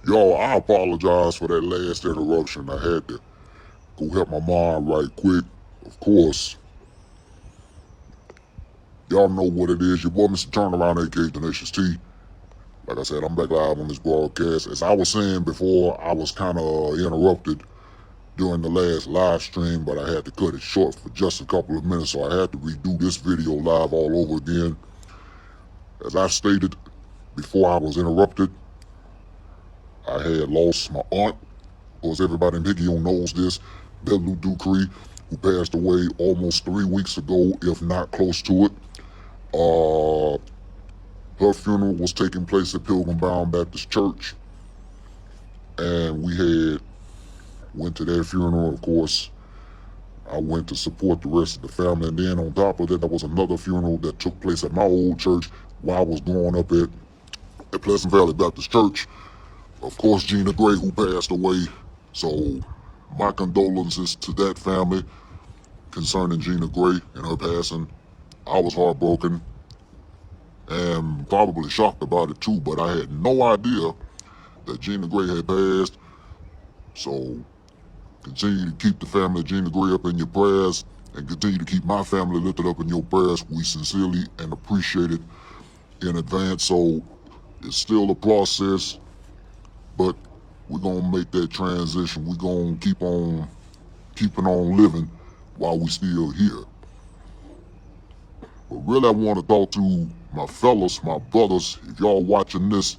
Yo, I apologize for that last interruption. I had to go help my mom right quick. Of course, y'all know what it is. Your boy, Mr. Turnaround, aka Tenacious T. Like I said, I'm back live on this broadcast. As I was saying before, I was kind of interrupted during the last live stream, but I had to cut it short for just a couple of minutes, so I had to redo this video live all over again. As I stated before I was interrupted, I had lost my aunt. Of course, everybody in Picayune knows this. Belu Ducree, who passed away almost 3 weeks ago, if not close to it. Uh, Her funeral was taking place at Pilgrim Bound Baptist Church, and we had went to their funeral. Of course, I went to support the rest of the family, and then on top of that, there was another funeral that took place at my old church while I was growing up at Pleasant Valley Baptist Church. Of course, Gina Gray, who passed away. So my condolences to that family concerning Gina Gray and her passing. I was heartbroken and probably shocked about it too, but I had no idea that Gina Gray had passed. So continue to keep the family of Gina Gray up in your prayers, and continue to keep my family lifted up in your prayers. We sincerely and appreciate it in advance. So it's still a process, but we're going to make that transition. We're going to keep on keeping on living while we still here. But really, I want to talk to my fellas, my brothers. If y'all watching this,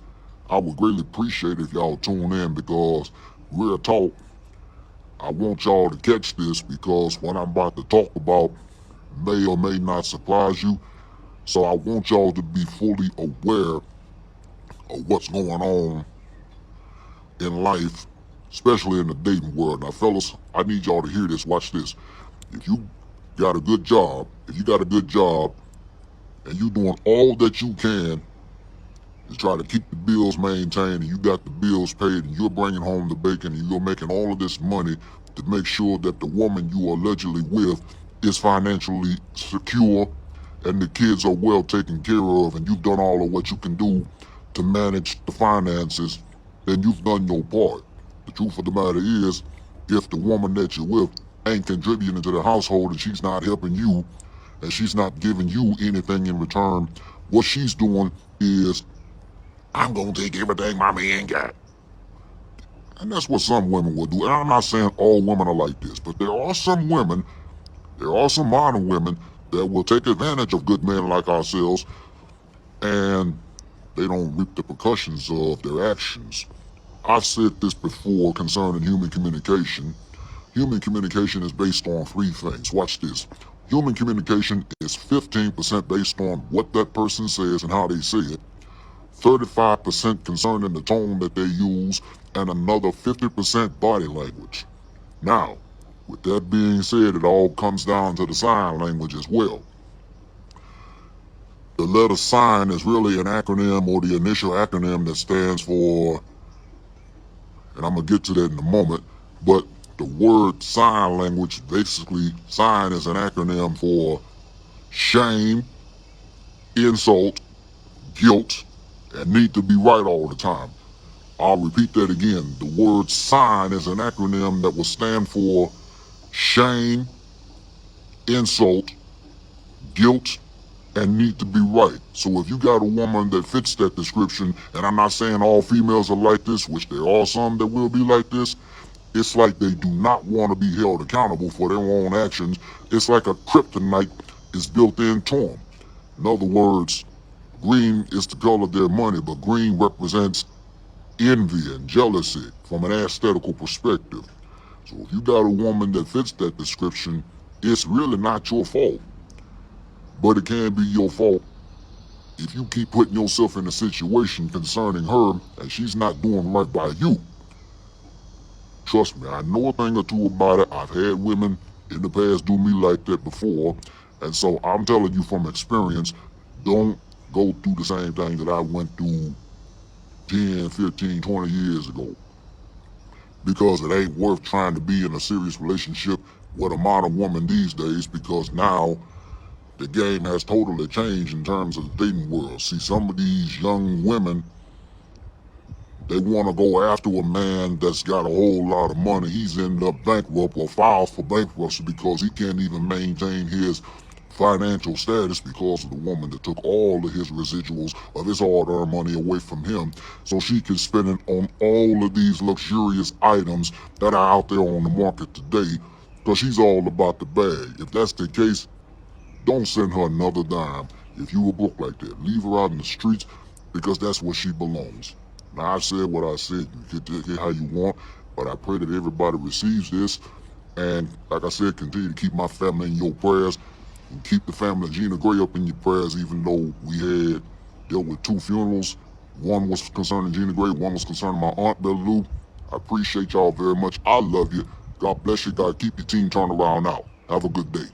I would greatly appreciate if y'all tune in, because real talk, I want y'all to catch this, because what I'm about to talk about may or may not surprise you. So I want y'all to be fully aware of what's going on in life, especially in the dating world. Now, fellas, I need y'all to hear this. Watch this. If you got a good job, and you doing all that you can to try to keep the bills maintained, and you got the bills paid, and you're bringing home the bacon, and you're making all of this money to make sure that the woman you are allegedly with is financially secure and the kids are well taken care of, and you've done all of what you can do to manage the finances, then you've done your part. The truth of the matter is, if the woman that you're with ain't contributing to the household and she's not helping you and she's not giving you anything in return, what she's doing is, I'm gonna take everything my man got. And that's what some women will do. And I'm not saying all women are like this, but there are some women, there are some modern women that will take advantage of good men like ourselves, and they don't reap the repercussions of their actions. I've said this before concerning human communication. Human communication is based on three things. Watch this. Human communication is 15% based on what that person says and how they say it, 35% concerning the tone that they use, and another 50% body language. Now, with that being said, it all comes down to the sign language as well. The letter sign is really an acronym, or the initial acronym that stands for, and I'm going to get to that in a moment, but the word sign language, basically, sign is an acronym for shame, insult, guilt, and need to be right all the time. I'll repeat that again. The word sign is an acronym that will stand for shame, insult, guilt, and need to be right. So if you got a woman that fits that description, and I'm not saying all females are like this, which there are some that will be like this, it's like they do not want to be held accountable for their own actions. It's like a kryptonite is built into them. In other words, green is the color of their money, but green represents envy and jealousy from an aesthetical perspective. So if you got a woman that fits that description, it's really not your fault. But it can be your fault if you keep putting yourself in a situation concerning her and she's not doing right by you. Trust me, I know a thing or two about it. I've had women in the past do me like that before. And so I'm telling you from experience, don't go through the same thing that I went through 10, 15, 20 years ago. Because it ain't worth trying to be in a serious relationship with a modern woman these days, because now the game has totally changed in terms of the dating world. See, some of these young women, they want to go after a man that's got a whole lot of money. He's ended up bankrupt or filed for bankruptcy because he can't even maintain his financial status because of the woman that took all of his residuals of his hard-earned money away from him so she can spend it on all of these luxurious items that are out there on the market today because she's all about the bag. If that's the case, don't send her another dime. If you were broke like that, leave her out in the streets because that's where she belongs. Now, I said what I said. You get it how you want, but I pray that everybody receives this. And like I said, continue to keep my family in your prayers. And keep the family of Gina Gray up in your prayers, even though we had dealt with 2 funerals. One was concerning Gina Gray, one was concerning my aunt, Bella Lou. I appreciate y'all very much. I love you. God bless you. God keep your team turned around out. Have a good day.